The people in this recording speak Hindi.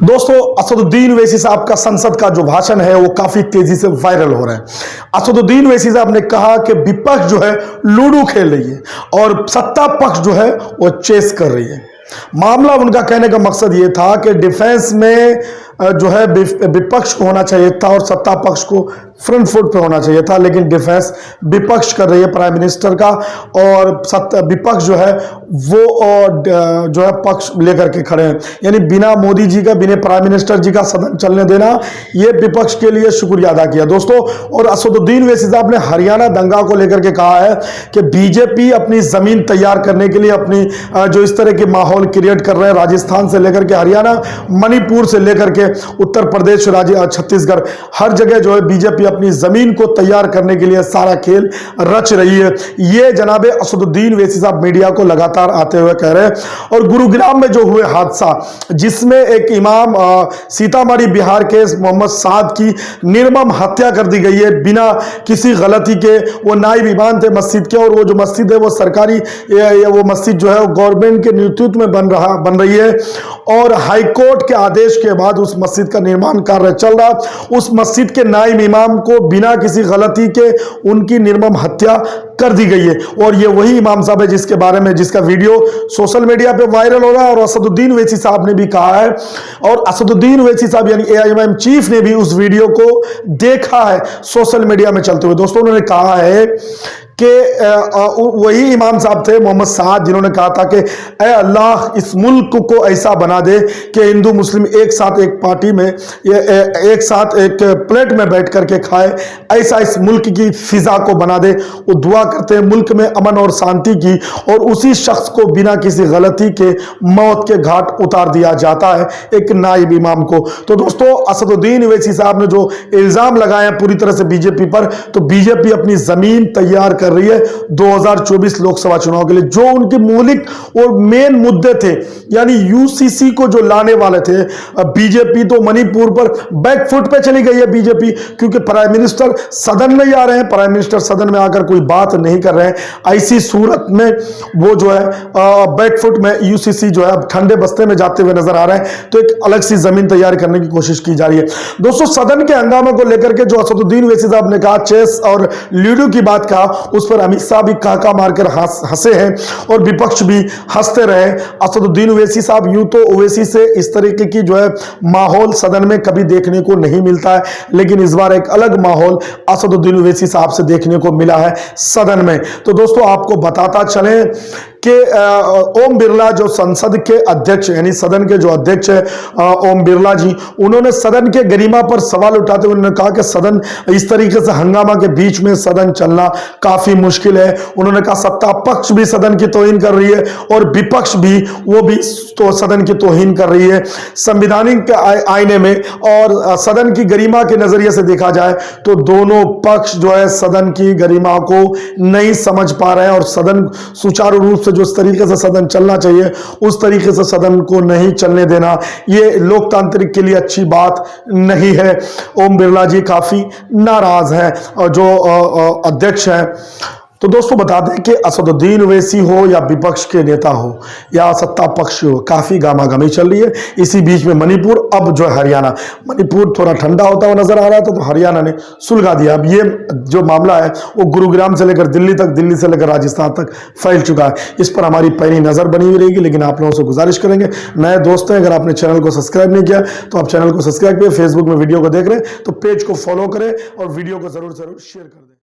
दोस्तों, असदुद्दीन ओवैसी साहब का संसद का जो भाषण है वो काफी तेजी से वायरल हो रहा है। असदुद्दीन ओवैसी साहब ने कहा कि विपक्ष जो है लूडो खेल रही है और सत्ता पक्ष जो है वो चेस कर रही है। मामला उनका कहने का मकसद ये था कि डिफेंस में जो है विपक्ष को होना चाहिए था और सत्ता पक्ष को फ्रंट फुट पे होना चाहिए था, लेकिन डिफेंस विपक्ष कर रही है प्राइम मिनिस्टर का और विपक्ष जो है वो जो है पक्ष लेकर के खड़े हैं। यानी बिना मोदी जी का, बिना प्राइम मिनिस्टर जी का सदन चलने देना, ये विपक्ष के लिए शुक्रिया अदा किया दोस्तों। और असदुद्दीन ओवैसी साहब ने हरियाणा दंगा को लेकर के कहा है कि बीजेपी अपनी जमीन तैयार करने के लिए अपनी जो इस तरह के माहौल क्रिएट कर रहे हैं, राजस्थान से लेकर के हरियाणा, मणिपुर से लेकर के उत्तर प्रदेश, छत्तीसगढ़, हर जगह जो है बीजेपी अपनी जमीन को तैयार करने के लिए सारा खेल रच रही है। ये जनाबे असदुद्दीन ओवैसी साहब मीडिया को लगातार आते हुए कह रहे हैं। और गुरुग्राम में जो हुए हादसा, जिसमें एक इमाम, सीतामढ़ी बिहार के मोहम्मद साद की निर्मम हत्या कर दी गई है बिना किसी गलती के। वो नायब इमाम थे मस्जिद के और वो जो मस्जिद है वो सरकारी, वो मस्जिद जो है वो गवर्नमेंट के नेतृत्व में बन रही है और हाईकोर्ट के आदेश के बाद उस मस्जिद का निर्माण कार्य चल रहा। उस मस्जिद के नायब इमाम को बिना किसी गलती के उनकी निर्मम हत्या कर दी गई है। और ये वही इमाम साहब है जिसके बारे में, जिसका वीडियो सोशल मीडिया पे वायरल हो रहा है। और असदुद्दीन ओवैसी साहब ने भी कहा है, और असदुद्दीन ओवैसी साहब यानी एआईएमआईएम चीफ ने भी उस वीडियो को देखा है सोशल मीडिया में चलते हुए। दोस्तों, उन्होंने कहा है कि वही इमाम साहब थे मोहम्मद साद, जिन्होंने कहा था कि ऐ अल्लाह, इस मुल्क को ऐसा बना दे कि हिंदू मुस्लिम एक साथ एक पार्टी में, एक साथ एक प्लेट में बैठ करके खाए, ऐसा इस मुल्क की फिजा को बना दे। वो दुआ करते हैं मुल्क में अमन और शांति की, और उसी शख्स को बिना किसी गलती के मौत के घाट उतार दिया जाता है, एक नायब इमाम को। तो दोस्तों, असदुद्दीन ओवैसी साहब ने जो इल्जाम लगाए हैं पूरी तरह से बीजेपी पर, तो बीजेपी अपनी जमीन तैयार कर रही है 2024 लोकसभा चुनाव के लिए। जो उनके मौलिक और मेन मुद्दे थे, यानी यूसीसी को जो लाने वाले थे, बीजेपी तो मणिपुर पर बैकफुट पे चली गई है बीजेपी, क्योंकि प्राइम मिनिस्टर सदन में ही आ रहे हैं, प्राइम मिनिस्टर सदन में आकर कोई बात नहीं कर रहे हैं। ऐसी सूरत में वो जो है बैकफुट में यूसीसी जो है ठंडे बस्ते में जाते हुए नजर आ रहे हैं। तो एक अलग सी जमीन तैयार करने की कोशिश की जा रही है। दोस्तों, सदन के हंगामे को लेकर के जो असदुद्दीन ओवैसी साहब ने कहा, चेस और लूडो की बात कहा, उस पर अमित शाह भी काका मारकर हंसे हैं और विपक्ष भी हंसते रहे। असदुद्दीन ओवैसी साहब, यूं तो ओवैसी से इस तरीके की जो है माहौल सदन में कभी देखने को नहीं मिलता है, लेकिन इस बार एक अलग माहौल असदुद्दीन ओवैसी साहब से देखने को मिला है सदन में। तो दोस्तों, आपको बताता चले कि ओम बिरला जो संसद के अध्यक्ष, यानी सदन के जो अध्यक्ष है ओम बिरला जी, उन्होंने सदन के गरिमा पर सवाल उठाते हुए उन्होंने कहा कि सदन इस तरीके से हंगामा के बीच में सदन चलना काफी मुश्किल है। उन्होंने कहा सत्ता पक्ष भी सदन की तौहीन कर रही है और विपक्ष भी, वो भी तो सदन की तौहीन कर रही है। संवैधानिक आईने में और सदन की गरिमा के नजरिए से देखा जाए तो दोनों पक्ष जो है सदन की गरिमा को नहीं समझ पा रहे हैं और सदन सुचारू रूप से जो इस तरीके से सदन चलना चाहिए उस तरीके से सदन को नहीं चलने देना, ये लोकतांत्रिक के लिए अच्छी बात नहीं है। ओम बिरला जी काफी नाराज हैं और जो अध्यक्ष हैं। तो दोस्तों, बता दें कि असदुद्दीन ओवैसी हो या विपक्ष के नेता हो या सत्ता पक्ष हो, काफी गामागमी चल रही है। इसी बीच में मणिपुर, अब जो है हरियाणा, मणिपुर थोड़ा ठंडा होता हुआ नजर आ रहा था तो हरियाणा ने सुलगा दिया। अब ये जो मामला है वो गुरुग्राम से लेकर दिल्ली तक, दिल्ली से लेकर राजस्थान तक फैल चुका है। इस पर हमारी पैनी नजर बनी हुई रहेगी, लेकिन आप लोगों से गुजारिश करेंगे, नए दोस्त हैं, अगर आपने चैनल को सब्सक्राइब नहीं किया तो आप चैनल को सब्सक्राइब करें। फेसबुक में वीडियो को देख रहे हैं तो पेज को फॉलो करें और वीडियो को जरूर शेयर कर दें।